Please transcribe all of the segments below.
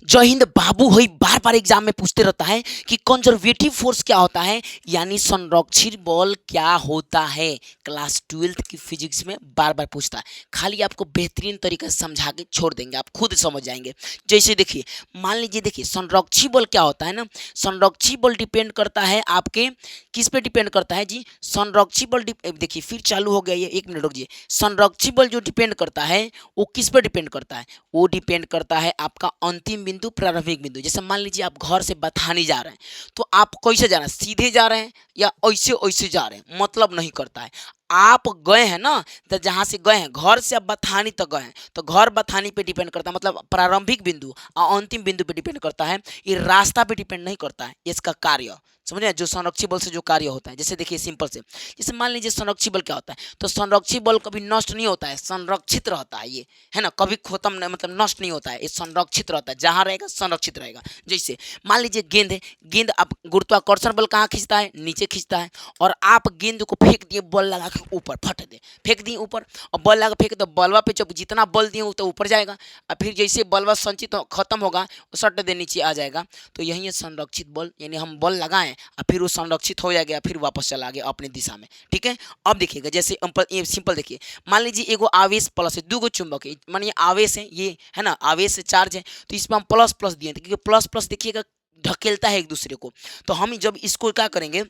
जय हिंद बाबू भाई बार बार एग्जाम में पूछते रहता है कि कंजर्वेटिव फोर्स क्या होता है, यानी संरक्षित बल क्या होता है। क्लास 12th की फिजिक्स में बार बार पूछता है। खाली आपको बेहतरीन तरीके से समझा के छोड़ देंगे, आप खुद समझ जाएंगे। जैसे देखिए, मान लीजिए, देखिए संरक्षित बल क्या होता है ना। संरक्षित बल डिपेंड करता है आपके किस पे डिपेंड करता है जी। संरक्षित बल देखिए फिर चालू हो गया ये, 1 मिनट रुकिए। संरक्षित बल जो डिपेंड करता है वो किस पर डिपेंड करता है, वो डिपेंड करता है आपका अंतिम बिंदु प्रारंभिक बिंदु। जैसे मान लीजिए आप घर से बथानी जा रहे हैं, तो आप कैसे जा रहे हैं, सीधे जा रहे हैं या ऐसे ऐसे जा रहे हैं, मतलब नहीं करता है। आप गए हैं ना, तो जहाँ से गए हैं घर से आप बथानी तक गए हैं, तो घर बथानी पे डिपेंड करता है, मतलब प्रारंभिक बिंदु और अंतिम बिंदु पे डिपेंड करता है। ये रास्ता पे डिपेंड नहीं करता है, इसका कार्य समझे, जो संरक्षित बल से जो कार्य होता है। जैसे देखिए सिंपल से, जैसे मान लीजिए संरक्षित बल क्या होता है, तो संरक्षित बल कभी नष्ट नहीं होता है, संरक्षित रहता है ये, है ना, कभी खत्म नहीं, मतलब नष्ट नहीं होता है, ये संरक्षित रहता है, जहाँ रहेगा संरक्षित रहेगा। जैसे मान लीजिए गेंद है, गेंद आप गुरुत्वाकर्षण बल कहाँ खींचता है, नीचे खींचता है, और आप गेंद को फेंक दिए बल लगा के ऊपर, फट दे फेंक दिए ऊपर, और बल लगा फेंक, तो बलवा पे जब जितना बल दिए तो ऊपर जाएगा, और फिर जैसे बलवा संचित खत्म होगा सट दे नीचे आ जाएगा। तो यही है संरक्षित बल, यानी हम बल लगाएं और फिर वो संरक्षित हो जाएगा, फिर वापस चला गया अपनी दिशा में। ठीक है, अब देखिएगा, जैसे सिंपल देखिए, मान लीजिए एगो आवेश प्लस है, दो चुंबक है, मानिए आवेश है ये, है ना, आवेश से चार्ज है, तो इसमें हम प्लस प्लस दिए, क्योंकि प्लस प्लस देखिएगा ढकेलता है एक दूसरे को। तो हम जब इसको क्या करेंगे,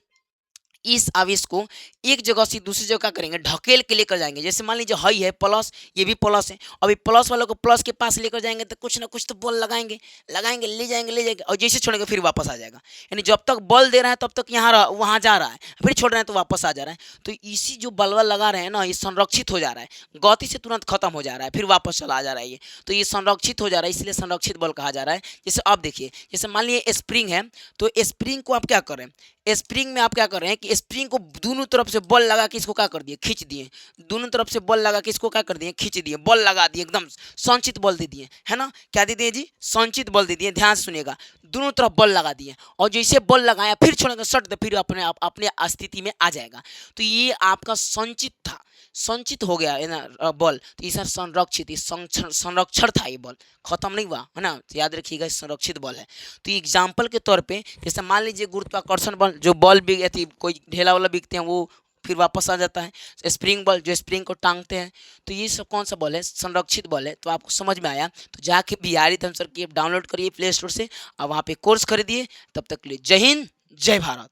इस आवेश को एक जगह से दूसरी जगह क्या करेंगे, ढकेल के लेकर जाएंगे। जैसे मान लीजिए हई है प्लस, ये भी प्लस है, अभी प्लस वालों को प्लस के पास लेकर जाएंगे तो कुछ ना कुछ तो बल लगाएंगे, ले जाएंगे, और जैसे छोड़ेंगे फिर वापस आ जाएगा। यानी जब तक बल दे रहा है तब तक यहाँ वहाँ जा रहा है, फिर छोड़ रहे हैं तो वापस आ जा रहा है। तो इसी जो बलवा लगा रहे हैं ना, ये संरक्षित हो जा रहा है, गति से तुरंत खत्म हो जा रहा है, फिर वापस चला जा रहा है ये, तो ये संरक्षित हो जा रहा है, इसलिए संरक्षित बल कहा जा रहा है। जैसे अब देखिए, जैसे मान लीजिए स्प्रिंग है, तो स्प्रिंग को आप क्या करें, स्प्रिंग में आप क्या कर रहे हैं कि स्प्रिंग को दोनों तरफ से बल लगा के इसको क्या कर दिए, खींच दिए, दोनों तरफ से बल लगा के इसको क्या कर दिए, खींच दिए, बल लगा दिए, एकदम संचित बल दे दिए, है ना, क्या दे दिए जी, संचित बल दे दिए। ध्यान से सुनिएगा, दोनों तरफ बल लगा दिए, और जैसे बल लगाया फिर छोड़ेंगे सट दे, फिर अपने आप अपने स्थिति में आ जाएगा। तो ये आपका संचित था, संचित हो गया है ना बल, तो ये सर संरक्षित, संरक्षण था, ये बल खत्म नहीं हुआ, है ना, तो याद रखिएगा संरक्षित बल है। तो एग्जाम्पल के तौर पे, जैसे मान लीजिए गुरुत्वाकर्षण बल, जो बल भी अति कोई ढेला वाला बिकते हैं वो फिर वापस आ जाता है, स्प्रिंग बल जो स्प्रिंग को टांगते हैं, तो ये सब कौन सा बल है, संरक्षित बल है। तो आपको समझ में आया, तो जाके बिहारी धर्म सर की ऐप डाउनलोड करिए प्ले स्टोर से, और वहाँ पे कोर्स खरीदिए। तब तक के लिए जय हिंद जय भारत।